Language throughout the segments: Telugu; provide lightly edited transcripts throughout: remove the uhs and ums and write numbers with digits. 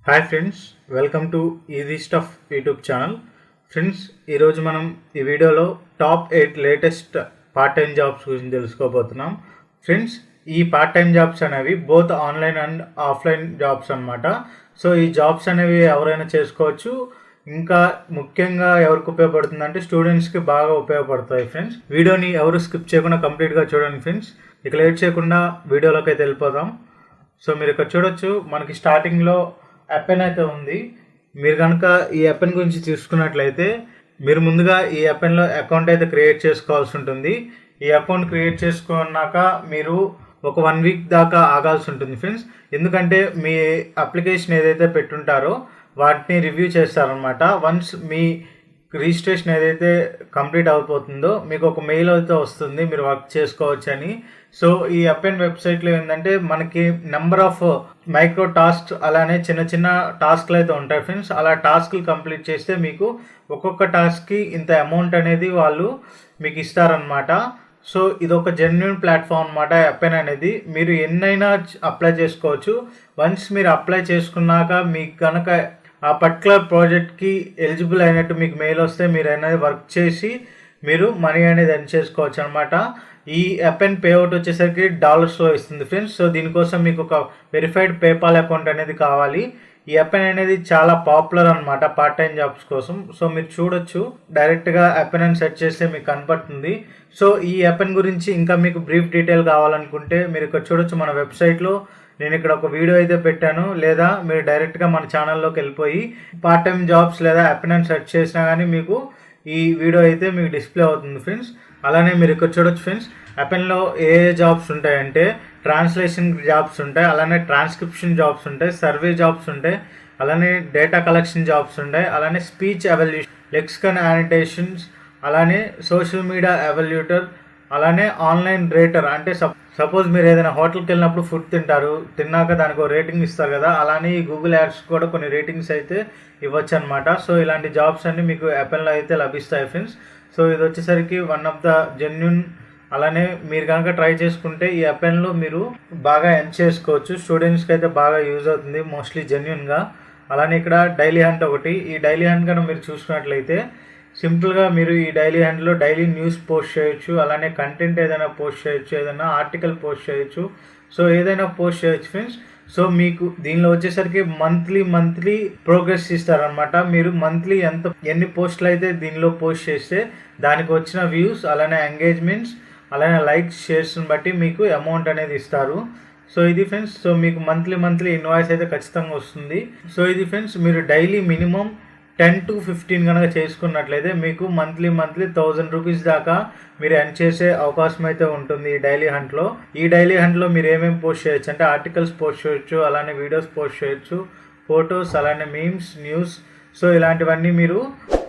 Hi friends, welcome to easy stuff YouTube channel. Friends, ఈరోజు మనం ఈ వీడియోలో top 8 latest part time jobs గురించి తెలుసుకోబోతున్నాం. ఫ్రెండ్స్, ఈ పార్ట్ టైం జాబ్స్ అనేవి both online and offline jobs అనమాట. సో ఈ జాబ్స్ అనేవి ఎవరైనా చేసుకోవచ్చు. ఇంకా ముఖ్యంగా ఎవరికి ఉపయోగపడుతుంది అంటే స్టూడెంట్స్కి బాగా ఉపయోగపడతాయి. ఫ్రెండ్స్, వీడియోని ఎవరు స్కిప్ చేయకుండా కంప్లీట్గా చూడండి. ఫ్రెండ్స్, ఇక లేట్ చేయకుండా వీడియోలోకి అయితే వెళ్ళిపోదాం. సో మీరు ఇక్కడ చూడొచ్చు, మనకి స్టార్టింగ్లో యాపెన్ అయితే ఉంది. మీరు కనుక ఈ యాపెన్ గురించి చూసుకున్నట్లయితే మీరు ముందుగా ఈ యాపెన్లో అకౌంట్ అయితే క్రియేట్ చేసుకోవాల్సి ఉంటుంది. ఈ అకౌంట్ క్రియేట్ చేసుకున్నాక మీరు ఒక 1 వీక్ దాకా ఆగాల్సి ఉంటుంది ఫ్రెండ్స్. ఎందుకంటే మీ అప్లికేషన్ ఏదైతే పెట్టుంటారో వాటిని రివ్యూ చేస్తారనమాట. వన్స్ మీ రిజిస్ట్రేషన్ ఏదైతే కంప్లీట్ అయిపోతుందో మీకు ఒక మెయిల్ అయితే వస్తుంది, మీరు వర్క్ చేసుకోవచ్చు అని. సో ఈ అపెన్ వెబ్సైట్లో ఏంటంటే మనకి నెంబర్ ఆఫ్ మైక్రో టాస్క్ అలానే చిన్న చిన్న టాస్క్లు అయితే ఉంటాయి ఫ్రెండ్స్. అలా టాస్క్లు కంప్లీట్ చేస్తే మీకు ఒక్కొక్క టాస్క్కి ఇంత అమౌంట్ అనేది వాళ్ళు మీకు ఇస్తారనమాట. సో ఇది ఒక జెన్యున్ ప్లాట్ఫామ్ అనమాట అపెన్ అనేది. మీరు ఎన్నైనా అప్లై చేసుకోవచ్చు. వన్స్ మీరు అప్లై చేసుకున్నాక మీకు కనుక ఆ పర్టికులర్ ప్రాజెక్ట్కి ఎలిజిబుల్ అయినట్టు మీకు మెయిల్ వస్తే మీరు అనేది వర్క్ చేసి మీరు మనీ అనేది ఎర్న్ చేసుకోవచ్చు అనమాట. ఈ అపెన్ పేఅవుట్ వచ్చేసరికి డాలర్స్లో ఇస్తుంది ఫ్రెండ్స్. సో దీనికోసం మీకు ఒక వెరిఫైడ్ పేపాల్ అకౌంట్ అనేది కావాలి. ఈ అపెన్ అనేది చాలా పాపులర్ అనమాట పార్ట్ టైం జాబ్స్ కోసం. సో మీరు చూడొచ్చు, డైరెక్ట్గా అపెన్ అని సెర్చ్ చేస్తే మీకు కనపడుతుంది. సో ఈ అపెన్ గురించి ఇంకా మీకు బ్రీఫ్ డీటెయిల్ కావాలనుకుంటే మీరు ఇక్కడ చూడొచ్చు, మన వెబ్సైట్లో నేను ఇక్కడ ఒక వీడియో అయితే పెట్టాను. లేదా మీరు డైరెక్ట్గా మన ఛానల్లోకి వెళ్ళిపోయి పార్ట్ టైం జాబ్స్ లేదా అపెన్ అని సెర్చ్ చేసినా కానీ మీకు ఈ వీడియో అయితే మీకు డిస్ప్లే అవుతుంది ఫ్రెండ్స్. అలానే మీరు ఇక్కడ చూడొచ్చు ఫ్రెండ్స్, అపెన్లో ఏ జాబ్స్ ఉంటాయంటే ట్రాన్స్లేషన్ జాబ్స్ ఉంటాయి, అలానే ట్రాన్స్క్రిప్షన్ జాబ్స్ ఉంటాయి, సర్వే జాబ్స్ ఉంటాయి, అలానే డేటా కలెక్షన్ జాబ్స్ ఉంటాయి, అలానే స్పీచ్ ఎవల్యూషన్, లెక్సికన్ యానిటేషన్స్, అలానే సోషల్ మీడియా ఎవల్యూటర్, అలానే ఆన్లైన్ రేటర్. అంటే సపోజ్ మీరు ఏదైనా హోటల్కి వెళ్ళినప్పుడు ఫుడ్ తిన్నాక దానికి ఒక రేటింగ్ ఇస్తారు కదా, అలానే ఈ గూగుల్ యాడ్స్ కూడా కొన్ని రేటింగ్స్ అయితే ఇవ్వచ్చు అనమాట. సో ఇలాంటి జాబ్స్ అన్ని మీకు అపెన్లో అయితే లభిస్తాయి ఫ్రెండ్స్. సో ఇది వచ్చేసరికి వన్ ఆఫ్ ద జెన్యున్. అలానే మీరు కనుక ట్రై చేసుకుంటే ఈ అపెన్లో మీరు బాగా ఎర్న్ చేసుకోవచ్చు. స్టూడెంట్స్కి అయితే బాగా యూజ్ అవుతుంది మోస్ట్లీ జెన్యున్గా. అలానే ఇక్కడ డైలీ హంట్ ఒకటి. ఈ డైలీ హంట్ కనుక మీరు చూసుకున్నట్లయితే సింపుల్గా మీరు ఈ డైలీ హ్యాండ్లో డైలీ న్యూస్ పోస్ట్ చేయొచ్చు, అలానే కంటెంట్ ఏదైనా పోస్ట్ చేయొచ్చు, ఏదైనా ఆర్టికల్ పోస్ట్ చేయొచ్చు. సో ఏదైనా పోస్ట్ చేయొచ్చు ఫ్రెండ్స్. సో మీకు దీనిలో వచ్చేసరికి మంత్లీ ప్రోగ్రెస్ ఇస్తారనమాట. మీరు మంత్లీ ఎన్ని పోస్టులు అయితే దీనిలో పోస్ట్ చేస్తే దానికి వచ్చిన వ్యూస్, అలానే ఎంగేజ్మెంట్స్, అలానే లైక్స్, షేర్స్ని బట్టి మీకు అమౌంట్ అనేది ఇస్తారు. సో ఇది ఫ్రెండ్స్. సో మీకు మంత్లీ ఇన్వాయిస్ అయితే ఖచ్చితంగా వస్తుంది. సో ఇది ఫ్రెండ్స్, మీరు డైలీ మినిమం 10 to 15 కనుక చేసుకున్నట్లయితే మీకు మంత్లీ 1000 రూపీస్ దాకా మీరు ఎర్న్ చేసే అవకాశం అయితే ఉంటుంది ఈ డైలీ హంట్లో. ఈ డైలీ హంట్లో మీరు ఏమేమి పోస్ట్ చేయొచ్చు అంటే ఆర్టికల్స్ పోస్ట్ చేయొచ్చు, అలానే వీడియోస్ పోస్ట్ చేయొచ్చు, ఫొటోస్, అలానే మీమ్స్, న్యూస్. సో ఇలాంటివన్నీ మీరు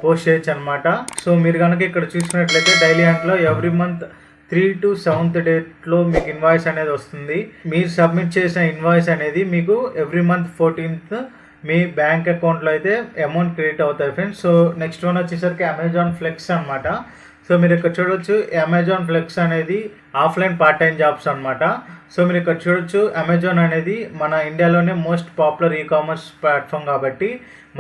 పోస్ట్ చేయొచ్చు అనమాట. సో మీరు కనుక ఇక్కడ చూసుకున్నట్లయితే డైలీ హంట్లో ఎవ్రీ మంత్ 3 to 7th డేట్లో మీకు ఇన్వాయిస్ అనేది వస్తుంది. మీరు సబ్మిట్ చేసిన ఇన్వాయిస్ అనేది మీకు ఎవ్రీ మంత్ 14th మీ బ్యాంక్ అకౌంట్లో అయితే అమౌంట్ క్రెడిట్ అవుతాయి ఫ్రెండ్స్. సో నెక్స్ట్ వన్ వచ్చేసరికి అమెజాన్ ఫ్లెక్స్ అనమాట. సో మీరు ఇక్కడ చూడొచ్చు, అమెజాన్ ఫ్లెక్స్ అనేది ఆఫ్లైన్ పార్ట్ టైం జాబ్స్ అనమాట. సో మీరు ఇక్కడ చూడొచ్చు, అమెజాన్ అనేది మన ఇండియాలోనే మోస్ట్ పాపులర్ కామర్స్ ప్లాట్ఫామ్ కాబట్టి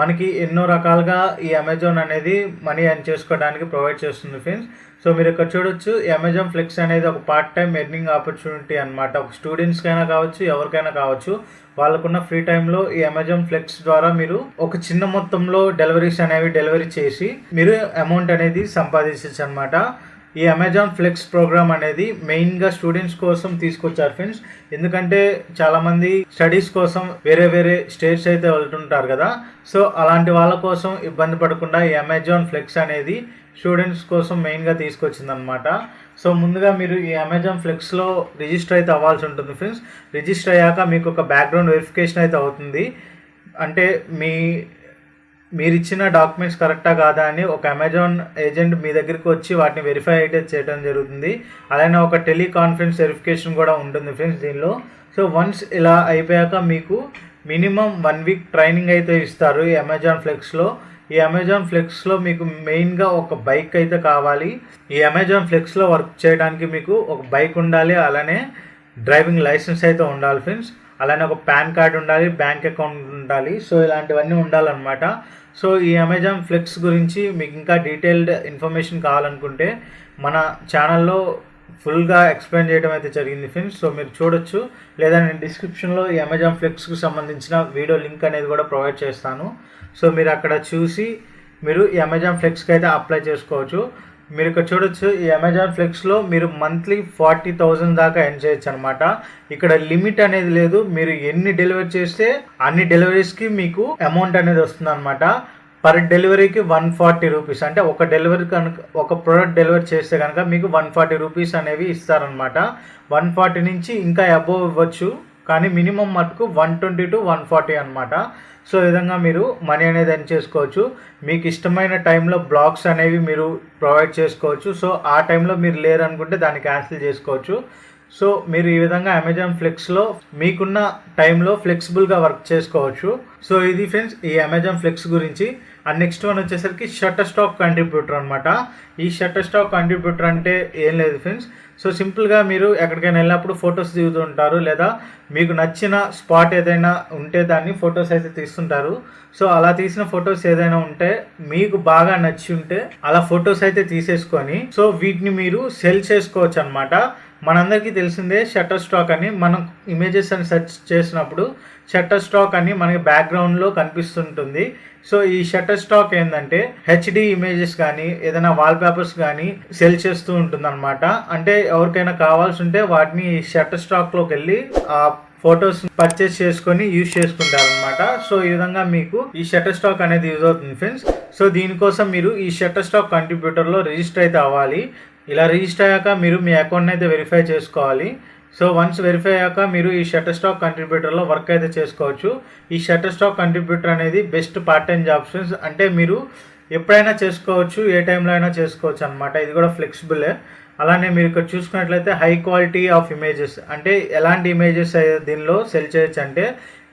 మనకి ఎన్నో రకాలుగా ఈ అమెజాన్ అనేది మనీ ఎర్న్ చేసుకోవడానికి ప్రొవైడ్ చేస్తుంది ఫ్రెండ్స్. సో మీరు ఇక్కడ చూడొచ్చు, అమెజాన్ ఫ్లెక్స్ అనేది ఒక పార్ట్ టైం ఎర్నింగ్ ఆపర్చునిటీ అనమాట. ఒక స్టూడెంట్స్కైనా కావచ్చు, ఎవరికైనా కావచ్చు, వాళ్ళకున్న ఫ్రీ టైంలో ఈ అమెజాన్ ఫ్లెక్స్ ద్వారా మీరు ఒక చిన్న మొత్తంలో డెలివరీ చేసి మీరు అమౌంట్ అనేది సంపాదించవచ్చు అనమాట. ఈ అమెజాన్ ఫ్లెక్స్ ప్రోగ్రామ్ అనేది మెయిన్గా స్టూడెంట్స్ కోసం తీసుకొచ్చారు ఫ్రెండ్స్. ఎందుకంటే చాలామంది స్టడీస్ కోసం వేరే స్టేట్స్ అయితే వెళ్తుంటారు కదా. సో అలాంటి వాళ్ళ కోసం ఇబ్బంది పడకుండా ఈ అమెజాన్ ఫ్లెక్స్ అనేది స్టూడెంట్స్ కోసం మెయిన్గా తీసుకొచ్చిందనమాట. సో ముందుగా మీరు ఈ అమెజాన్ ఫ్లెక్స్లో రిజిస్టర్ అయితే అవ్వాల్సి ఉంటుంది ఫ్రెండ్స్. రిజిస్టర్ అయ్యాక మీకు ఒక బ్యాక్గ్రౌండ్ వెరిఫికేషన్ అయితే అవుతుంది. అంటే మీరు ఇచ్చిన డాక్యుమెంట్స్ కరెక్టా కాదా అని ఒక అమెజాన్ ఏజెంట్ మీ దగ్గరికి వచ్చి వాటిని వెరిఫై అయితే చేయడం జరుగుతుంది. అలానే ఒక టెలికాన్ఫరెన్స్ వెరిఫికేషన్ కూడా ఉంటుంది ఫ్రెండ్స్ దీనిలో. సో వన్స్ ఇలా అయిపోయాక మీకు మినిమం 1 వీక్ ట్రైనింగ్ అయితే ఇస్తారు ఈ అమెజాన్ ఫ్లెక్స్లో. ఈ అమెజాన్ ఫ్లెక్స్లో మీకు మెయిన్గా ఒక బైక్ అయితే కావాలి. ఈ అమెజాన్ ఫ్లెక్స్లో వర్క్ చేయడానికి మీకు ఒక బైక్ ఉండాలి, అలానే డ్రైవింగ్ లైసెన్స్ అయితే ఉండాలి ఫ్రెండ్స్. అలానే ఒక పాన్ కార్డ్ ఉండాలి, బ్యాంక్ అకౌంట్ ఉండాలి. సో ఇలాంటివన్నీ ఉండాలన్నమాట. సో ఈ అమెజాన్ ఫ్లెక్స్ గురించి మీకు ఇంకా డీటెయిల్డ్ ఇన్ఫర్మేషన్ కావాలనుకుంటే మన ఛానల్లో ఫుల్గా ఎక్స్ప్లెయిన్ చేయడం అయితే జరిగింది ఫ్రెండ్స్. సో మీరు చూడొచ్చు, లేదా నేను డిస్క్రిప్షన్లో ఈ అమెజాన్ ఫ్లెక్స్కి సంబంధించిన వీడియో లింక్ అనేది కూడా ప్రొవైడ్ చేస్తాను. సో మీరు అక్కడ చూసి మీరు ఈ అమెజాన్ ఫ్లెక్స్కి అయితే అప్లై చేసుకోవచ్చు. మీరు ఇక్కడ చూడొచ్చు, ఈ అమెజాన్ ఫ్లెక్స్లో మీరు మంత్లీ 40,000 దాకా ఎర్న్ చేయొచ్చు అనమాట. ఇక్కడ లిమిట్ అనేది లేదు, మీరు ఎన్ని డెలివరీ చేస్తే అన్ని డెలివరీస్కి మీకు అమౌంట్ అనేది వస్తుంది అనమాట. పర్ డెలివరీకి 140 రూపీస్, అంటే ఒక డెలివరీ కనుక ఒక ప్రోడక్ట్ డెలివరీ చేస్తే కనుక మీకు 140 రూపీస్ అనేవి ఇస్తారనమాట. 140 నుంచి ఇంకా అబోవ్ ఇవ్వచ్చు, కానీ మినిమం మటుకు 120 to 140 అనమాట. సో ఈ విధంగా మీరు మనీ అనేది ఎర్న్ చేసుకోవచ్చు. మీకు ఇష్టమైన టైంలో బ్లాగ్స్ అనేవి మీరు ప్రొవైడ్ చేసుకోవచ్చు. సో ఆ టైంలో మీరు లేరు అనుకుంటే దాన్ని క్యాన్సిల్ చేసుకోవచ్చు. సో మీరు ఈ విధంగా అమెజాన్ ఫ్లెక్స్లో మీకున్న టైంలో ఫ్లెక్సిబుల్గా వర్క్ చేసుకోవచ్చు. సో ఇది ఫ్రెండ్స్ ఈ అమెజాన్ ఫ్లెక్స్ గురించి. అండ్ నెక్స్ట్ వన్ వచ్చేసరికి షట్టర్ స్టాక్ కంట్రిబ్యూటర్ అనమాట. ఈ షట్టర్ స్టాక్ కంట్రిబ్యూటర్ అంటే ఏం లేదు ఫ్రెండ్స్. సో సింపుల్గా మీరు ఎక్కడికైనా వెళ్ళినప్పుడు ఫొటోస్ దిగుతూ ఉంటారు, లేదా మీకు నచ్చిన స్పాట్ ఏదైనా ఉంటే దాన్ని ఫొటోస్ అయితే తీస్తుంటారు. సో అలా తీసిన ఫొటోస్ ఏదైనా ఉంటే మీకు బాగా నచ్చి ఉంటే అలా ఫొటోస్ అయితే తీసేసుకొని సో వీటిని మీరు సెల్ చేసుకోవచ్చు అనమాట. మనందరికీ తెలిసిందే షట్టర్ స్టాక్ అని. మనం ఇమేజెస్ అని సెర్చ్ చేసినప్పుడు షట్టర్ స్టాక్ అని మనకి బ్యాక్గ్రౌండ్లో కనిపిస్తుంటుంది. సో ఈ షట్టర్ స్టాక్ ఏంటంటే హెచ్డి ఇమేజెస్ కానీ ఏదైనా వాల్పేపర్స్ కానీ సెల్ చేస్తూ ఉంటుంది అనమాట. అంటే ఎవరికైనా కావాల్సి ఉంటే వాటిని షట్టర్ స్టాక్లోకి వెళ్ళి ఆ ఫొటోస్ పర్చేస్ చేసుకొని యూజ్ చేసుకుంటారు అనమాట. సో ఈ విధంగా మీకు ఈ షట్టర్ స్టాక్ అనేది యూజ్ అవుతుంది ఫ్రెండ్స్. సో దీనికోసం మీరు ఈ షట్టర్ స్టాక్ కంట్రిబ్యూటర్లో రిజిస్టర్ అయితే అవ్వాలి. ఇలా రిజిస్టర్ అయ్యాక మీరు మీ అకౌంట్ని అయితే వెరిఫై చేసుకోవాలి. సో వన్స్ వెరిఫై అయ్యాక మీరు ఈ షట్టర్ స్టాక్ కంట్రిబ్యూటర్లో వర్క్ అయితే చేసుకోవచ్చు. ఈ షట్టర్ స్టాక్ కంట్రిబ్యూటర్ అనేది బెస్ట్ పార్ట్ టైం జాబ్స్. అంటే మీరు ఎప్పుడైనా చేసుకోవచ్చు, ఏ టైంలో అయినా చేసుకోవచ్చు అనమాట. ఇది కూడా ఫ్లెక్సిబులే. అలానే మీరు ఇక్కడ చూసుకున్నట్లయితే హై క్వాలిటీ ఆఫ్ ఇమేజెస్, అంటే ఎలాంటి ఇమేజెస్ దీనిలో సెల్ చేయొచ్చు అంటే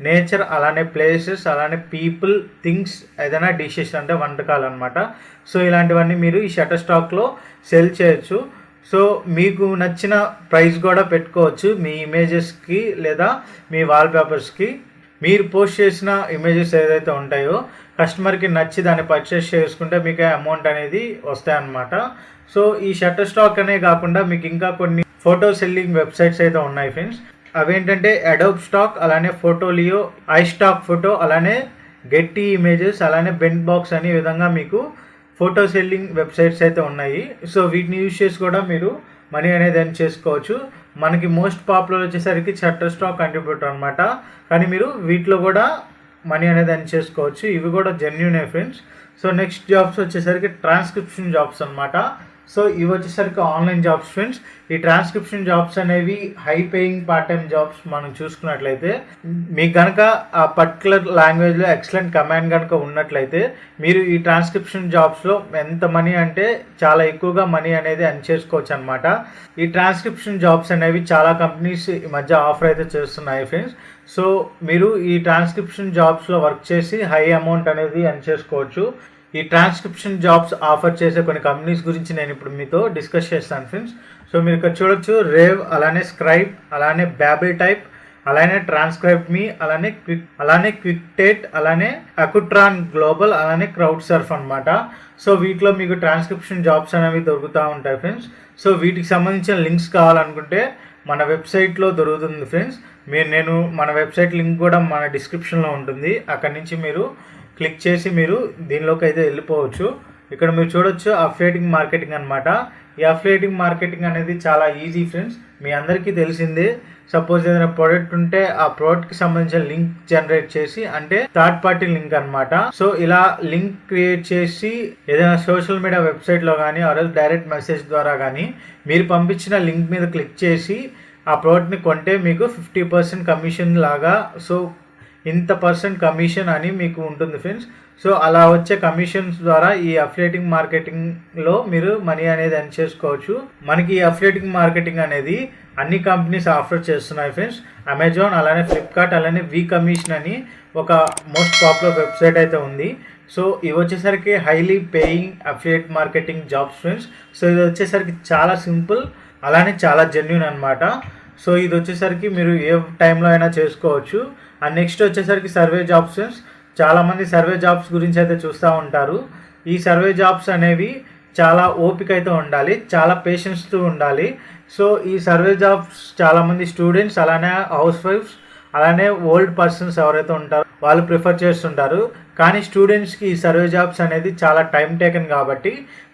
నేచర్, అలానే ప్లేసెస్, అలానే పీపుల్, థింగ్స్, ఏదైనా డిషెస్ అంటే వంటకాలు అనమాట. సో ఇలాంటివన్నీ మీరు ఈ షట్టర్ స్టాక్లో సెల్ చేయొచ్చు. సో మీకు నచ్చిన ప్రైస్ కూడా పెట్టుకోవచ్చు మీ ఇమేజెస్కి లేదా మీ వాల్పేపర్స్కి. మీరు పోస్ట్ చేసిన ఇమేజెస్ ఏదైతే ఉంటాయో కస్టమర్కి నచ్చి దాన్ని పర్చేస్ చేసుకుంటే మీకు అమౌంట్ అనేది వస్తాయన్నమాట. సో ఈ షట్టర్ స్టాక్ అనే కాకుండా మీకు ఇంకా కొన్ని ఫోటో సెల్లింగ్ వెబ్సైట్స్ అయితే ఉన్నాయి ఫ్రెండ్స్. అవేంటంటే అడోబ్ స్టాక్, అలానే ఫోటోలియో, ఐ స్టాక్ ఫోటో, అలానే గెట్టి ఇమేజెస్, అలానే బెంట్ బాక్స్ అనే విధంగా మీకు ఫోటో సెల్లింగ్ వెబ్సైట్స్ అయితే ఉన్నాయి. సో వీటిని యూజ్ చేసి కూడా మీరు మనీ అనేది ఎర్న్ చేసుకోవచ్చు. మనకి మోస్ట్ పాపులర్ వచ్చేసరికి షట్టర్ స్టాక్ కంట్రిబ్యూటర్ అనమాట. కానీ మీరు వీటిలో కూడా మనీ అనేది ఎర్న్ చేసుకోవచ్చు. ఇవి కూడా జెన్యూనే ఫ్రెండ్స్. సో నెక్స్ట్ జాబ్స్ వచ్చేసరికి ట్రాన్స్క్రిప్షన్ జాబ్స్ అనమాట. సో ఇవి వచ్చేసరికి ఆన్లైన్ జాబ్స్ ఫ్రెండ్స్. ఈ ట్రాన్స్క్రిప్షన్ జాబ్స్ అనేవి high paying part time jobs. మనం చూసుకున్నట్లయితే మీకు కనుక ఆ పర్టికులర్ లాంగ్వేజ్లో ఎక్సలెంట్ కమాండ్ కనుక ఉన్నట్లయితే మీరు ఈ ట్రాన్స్క్రిప్షన్ జాబ్స్లో ఎంత మనీ అంటే చాలా ఎక్కువగా మనీ అనేది ఎర్న్ చేసుకోవచ్చు అనమాట. ఈ ట్రాన్స్క్రిప్షన్ జాబ్స్ అనేవి చాలా కంపెనీస్ ఈ మధ్య ఆఫర్ అయితే చేస్తున్నాయి ఫ్రెండ్స్. సో మీరు ఈ ట్రాన్స్క్రిప్షన్ జాబ్స్లో వర్క్ చేసి హై అమౌంట్ అనేది ఎర్న్ చేసుకోవచ్చు. ఈ ట్రాన్స్క్రిప్షన్ జాబ్స్ ఆఫర్ చేసే కొన్ని కంపెనీస్ గురించి నేను ఇప్పుడు మీతో డిస్కస్ చేస్తాను ఫ్రెండ్స్. సో మీరు ఇక్కడ చూడొచ్చు రేవ్, అలానే స్క్రైబ్, అలానే బ్యాబిల్ టైప్, అలానే ట్రాన్స్క్రైబ్ మీ, అలానే క్విక్టేట్, అలానే అకుట్రాన్ గ్లోబల్, అలానే క్రౌడ్ సర్ఫ్ అనమాట. సో వీటిలో మీకు ట్రాన్స్క్రిప్షన్ జాబ్స్ అనేవి దొరుకుతూ ఉంటాయి ఫ్రెండ్స్. సో వీటికి సంబంధించిన లింక్స్ కావాలనుకుంటే మన వెబ్సైట్లో దొరుకుతుంది ఫ్రెండ్స్. నేను మన వెబ్సైట్ లింక్ కూడా మన డిస్క్రిప్షన్లో ఉంటుంది. అక్కడి నుంచి మీరు క్లిక్ చేసి మీరు దీనిలోకి అయితే వెళ్ళిపోవచ్చు. ఇక్కడ మీరు చూడొచ్చు అఫిలియేటింగ్ మార్కెటింగ్ అనమాట. ఈ అఫిలియేటింగ్ మార్కెటింగ్ అనేది చాలా ఈజీ ఫ్రెండ్స్. మీ అందరికీ తెలిసిందే. సపోజ్ ఏదైనా ప్రోడక్ట్ ఉంటే ఆ ప్రోడక్ట్కి సంబంధించిన లింక్ జనరేట్ చేసి, అంటే థర్డ్ పార్టీ లింక్ అనమాట. సో ఇలా లింక్ క్రియేట్ చేసి ఏదైనా సోషల్ మీడియా వెబ్సైట్లో కానీ ఆర్ డైరెక్ట్ మెసేజ్ ద్వారా కానీ మీరు పంపించిన లింక్ మీద క్లిక్ చేసి ఆ ప్రోడక్ట్ని కొంటే మీకు 50% కమిషన్ లాగా, సో ఇంత % కమిషన్ అని మీకు ఉంటుంది ఫ్రెండ్స్. సో అలా వచ్చే కమిషన్స్ ద్వారా ఈ అఫిలియేటింగ్ మార్కెటింగ్లో మీరు మనీ అనేది ఎర్న్ చేసుకోవచ్చు. మనకి ఈ అఫిలియేటింగ్ మార్కెటింగ్ అనేది అన్ని కంపెనీస్ ఆఫర్ చేస్తున్నాయి ఫ్రెండ్స్. అమెజాన్, అలానే ఫ్లిప్కార్ట్, అలానే వి కమిషన్ అని ఒక మోస్ట్ పాపులర్ వెబ్సైట్ అయితే ఉంది. సో ఇవి వచ్చేసరికి highly paying affiliate marketing jobs friends. So ఇది వచ్చేసరికి చాలా సింపుల్, అలానే చాలా జెన్యూన్ అనమాట. సో ఇది వచ్చేసరికి మీరు ఏ టైంలో అయినా చేసుకోవచ్చు. అండ్ నెక్స్ట్ వచ్చేసరికి సర్వే జాబ్స్ ఫ్రెండ్స్. చాలామంది సర్వే జాబ్స్ గురించి అయితే చూస్తూ ఉంటారు. ఈ సర్వే జాబ్స్ అనేవి చాలా ఓపిక అయితే ఉండాలి, చాలా పేషెన్స్తో ఉండాలి. సో ఈ సర్వే జాబ్స్ చాలామంది స్టూడెంట్స్, అలానే హౌస్ వైఫ్స్, అలానే ఓల్డ్ పర్సన్స్ ఎవరైతే ఉంటారో వాళ్ళు ప్రిఫర్ చేస్తుంటారు. కానీ స్టూడెంట్స్కి ఈ సర్వే జాబ్స్ అనేది చాలా టైం టేకన్ కాబట్టి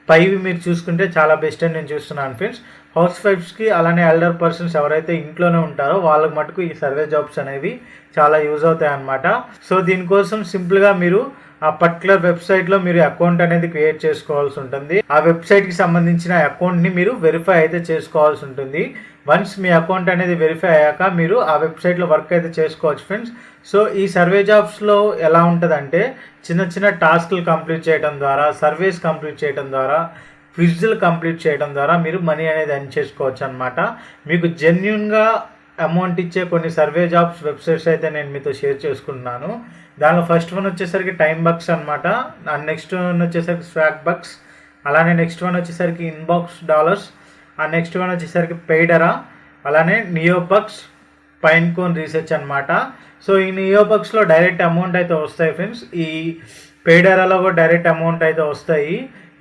పైవి మీరు చూసుకుంటే చాలా బెస్ట్ అని నేను చూస్తున్నాను ఫ్రెండ్స్. హౌస్ వైఫ్స్కి అలానే ఎల్డర్ పర్సన్స్ ఎవరైతే ఇంట్లోనే ఉంటారో వాళ్ళకి మటుకు ఈ సర్వే జాబ్స్ అనేవి చాలా యూజ్ అవుతాయి అన్నమాట. సో దీనికోసం సింపుల్గా మీరు ఆ పర్టికులర్ వెబ్సైట్లో మీరు అకౌంట్ అనేది క్రియేట్ చేసుకోవాల్సి ఉంటుంది. ఆ వెబ్సైట్కి సంబంధించిన అకౌంట్ని మీరు వెరిఫై అయితే చేసుకోవాల్సి ఉంటుంది. వన్స్ మీ అకౌంట్ అనేది వెరిఫై అయ్యాక మీరు ఆ వెబ్సైట్లో వర్క్ అయితే చేసుకోవచ్చు ఫ్రెండ్స్. సో ఈ సర్వే జాబ్స్లో ఎలా ఉంటుందంటే చిన్న చిన్న టాస్క్లు కంప్లీట్ చేయడం ద్వారా, సర్వేస్ కంప్లీట్ చేయడం ద్వారా, క్విజ్లు కంప్లీట్ చేయడం ద్వారా మీరు మనీ అనేది ఎర్న్ చేసుకోవచ్చు అనమాట. మీకు జెన్యున్గా అమౌంట్ ఇచ్చే కొన్ని సర్వే జాబ్స్ వెబ్సైట్స్ అయితే నేను మీతో షేర్ చేసుకుంటున్నాను. దానిలో ఫస్ట్ వన్ వచ్చేసరికి టైమ్ బక్స్ అనమాట. అండ్ నెక్స్ట్ వన్ వచ్చేసరికి స్వాగ్ బక్స్, అలానే నెక్స్ట్ వన్ వచ్చేసరికి inbox dollars, and next one వచ్చేసరికి పెయిడరా, అలానే నియోబక్స్, పైన్ కోన్ రీసెర్చ్ అనమాట. సో ఈ నియోబక్స్లో డైరెక్ట్ అమౌంట్ అయితే వస్తాయి ఫ్రెండ్స్. ఈ పెయిడరాలో కూడా డైరెక్ట్ అమౌంట్ అయితే వస్తాయి.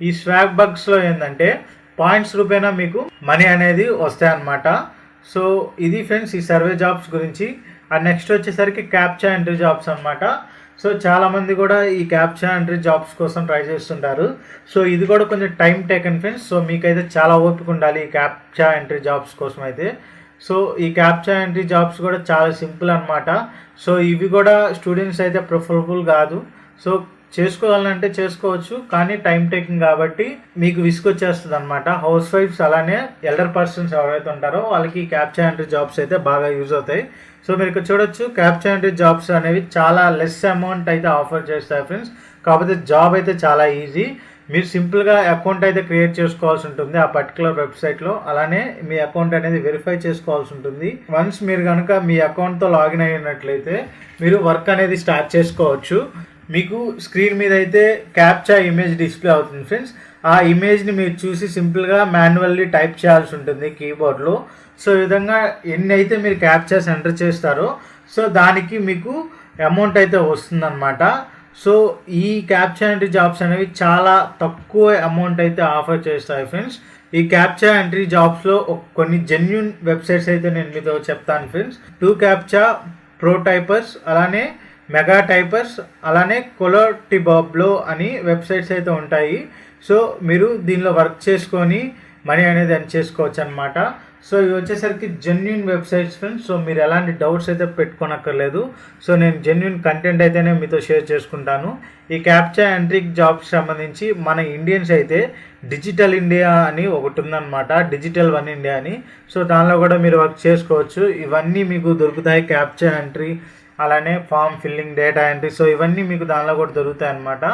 ఈ స్వాగ్ బక్స్లో ఏంటంటే పాయింట్స్ రూపేనా మీకు మనీ అనేది వస్తాయి అన్నమాట. సో ఇది ఫ్రెండ్స్ ఈ సర్వే జాబ్స్ గురించి. అండ్ నెక్స్ట్ వచ్చేసరికి క్యాప్చా ఎంట్రీ జాబ్స్ అనమాట. సో చాలామంది కూడా ఈ క్యాప్చా ఎంట్రీ జాబ్స్ కోసం ట్రై చేస్తుంటారు. సో ఇది కూడా కొంచెం టైం టేకన్ ఫ్రెండ్స్. సో మీకైతే చాలా ఓపిక ఉండాలి ఈ క్యాప్చా ఎంట్రీ జాబ్స్ కోసం అయితే. సో ఈ క్యాప్చా ఎంట్రీ జాబ్స్ కూడా చాలా సింపుల్ అనమాట. సో ఇవి కూడా స్టూడెంట్స్ అయితే ప్రిఫరబుల్ కాదు. సో చేసుకోవాలంటే చేసుకోవచ్చు, కానీ టైం టేకింగ్ కాబట్టి మీకు విసుకొచ్చేస్తుంది అనమాట. హౌస్ వైఫ్స్ అలానే ఎల్డర్ పర్సన్స్ ఎవరైతే ఉంటారో వాళ్ళకి క్యాప్చా ఎంట్రీ జాబ్స్ అయితే బాగా యూజ్ అవుతాయి. సో మీరు ఇక్కడ చూడొచ్చు క్యాప్చా ఎంట్రీ జాబ్స్ అనేవి చాలా లెస్ అమౌంట్ అయితే ఆఫర్ చేస్తాయి ఫ్రెండ్స్. కాకపోతే జాబ్ అయితే చాలా ఈజీ. మీరు సింపుల్గా అకౌంట్ అయితే క్రియేట్ చేసుకోవాల్సి ఉంటుంది ఆ పర్టికులర్ వెబ్సైట్లో. అలానే మీ అకౌంట్ అనేది వెరిఫై చేసుకోవాల్సి ఉంటుంది. వన్స్ మీరు కనుక మీ అకౌంట్తో లాగిన్ అయినట్లయితే మీరు వర్క్ అనేది స్టార్ట్ చేసుకోవచ్చు. మీకు స్క్రీన్ మీద అయితే క్యాప్చా ఇమేజ్ డిస్ప్లే అవుతుంది ఫ్రెండ్స్. ఆ ఇమేజ్ని మీరు చూసి సింపుల్గా మాన్యువల్లీ టైప్ చేయాల్సి ఉంటుంది కీబోర్డ్లో. సో ఈ విధంగా ఎన్ని అయితే మీరు క్యాప్చాస్ ఎంటర్ చేస్తారో సో దానికి మీకు అమౌంట్ అయితే వస్తుందన్నమాట. సో ఈ క్యాప్చా ఎంట్రీ జాబ్స్ అనేవి చాలా తక్కువ అమౌంట్ అయితే ఆఫర్ చేస్తాయి ఫ్రెండ్స్. ఈ క్యాప్చా ఎంట్రీ జాబ్స్లో కొన్ని జెన్యున్ వెబ్సైట్స్ అయితే నేను మీతో చెప్తాను ఫ్రెండ్స్. 2 క్యాప్చా, ప్రో టైపర్స్, అలానే మెగా టైపర్స్, అలానే కొలోటిబాబ్లో అని వెబ్సైట్స్ అయితే ఉంటాయి. సో మీరు దీనిలో వర్క్ చేసుకొని మనీ అనేది ఎర్న్ చేసుకోవచ్చు అనమాట. సో ఇవి వచ్చేసరికి జెన్యున్ వెబ్సైట్స్ ఫ్రెండ్స్. సో మీరు ఎలాంటి డౌట్స్ అయితే పెట్టుకోనక్కర్లేదు. సో నేను జెన్యున్ కంటెంట్ అయితేనే మీతో షేర్ చేసుకుంటాను. ఈ క్యాప్చా ఎంట్రీ జాబ్స్ సంబంధించి మన ఇండియన్స్ అయితే డిజిటల్ ఇండియా అని ఒకటి ఉందన్నమాట, డిజిటల్ వన్ ఇండియా అని. సో దానిలో కూడా మీరు వర్క్ చేసుకోవచ్చు. ఇవన్నీ మీకు దొరుకుతాయి, క్యాప్చా ఎంట్రీ, అలానే form filling, data entry. So ఇవన్నీ మీకు దానిలో కూడా దొరుకుతాయి అన్నమాట.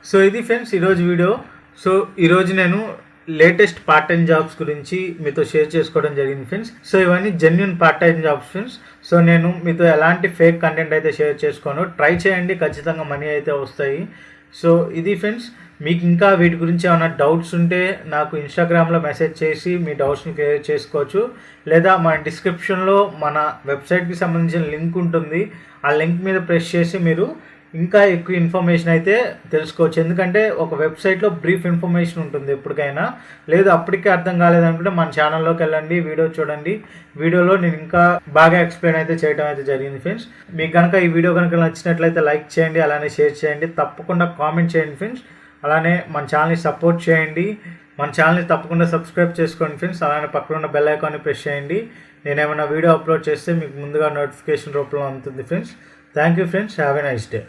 సో ఇది ఫ్రెండ్స్ ఈరోజు వీడియో. సో ఈరోజు నేను లేటెస్ట్ పార్ట్ టైం జాబ్స్ గురించి మీతో షేర్ చేసుకోవడం జరిగింది ఫ్రెండ్స్. సో ఇవన్నీ genuine part time jobs friends. So నేను మీతో ఎలాంటి ఫేక్ కంటెంట్ అయితే షేర్ చేసుకోను. ట్రై చేయండి, ఖచ్చితంగా మనీ అయితే వస్తాయి. సో ఇది ఫ్రెండ్స్. మీకు ఇంకా వీటి గురించి ఏమైనా డౌట్స్ ఉంటే నాకు ఇన్స్టాగ్రామ్లో మెసేజ్ చేసి మీ డౌట్స్ని క్లియర్ చేసుకోవచ్చు. లేదా మన డిస్క్రిప్షన్లో మన వెబ్సైట్కి సంబంధించిన లింక్ ఉంటుంది. ఆ లింక్ మీద ప్రెస్ చేసి మీరు ఇంకా ఎక్కువ ఇన్ఫర్మేషన్ అయితే తెలుసుకోవచ్చు. ఎందుకంటే ఒక వెబ్సైట్లో బ్రీఫ్ ఇన్ఫర్మేషన్ ఉంటుంది ఎప్పటికైనా. లేదు అప్పటికే అర్థం కాలేదనుకుంటే మన ఛానల్లోకి వెళ్ళండి, వీడియో చూడండి. వీడియోలో నేను ఇంకా బాగా ఎక్స్ప్లెయిన్ అయితే చేయడం అయితే జరిగింది ఫ్రెండ్స్. మీకు కనుక ఈ వీడియో కనుక నచ్చినట్లయితే లైక్ చేయండి, అలానే షేర్ చేయండి, తప్పకుండా కామెంట్ చేయండి ఫ్రెండ్స్. అలానే మన ఛానల్ని సపోర్ట్ చేయండి. మన ఛానల్ని తప్పకుండా సబ్స్క్రైబ్ చేసుకోండి ఫ్రెండ్స్. అలానే పక్కన ఉన్న బెల్ ఐకాన్ని ప్రెస్ చేయండి. నేను ఏమైనా వీడియో అప్లోడ్ చేస్తే మీకు ముందుగా నోటిఫికేషన్ రూపంలో అందుతుంది friends. Thank you friends. Have a nice day.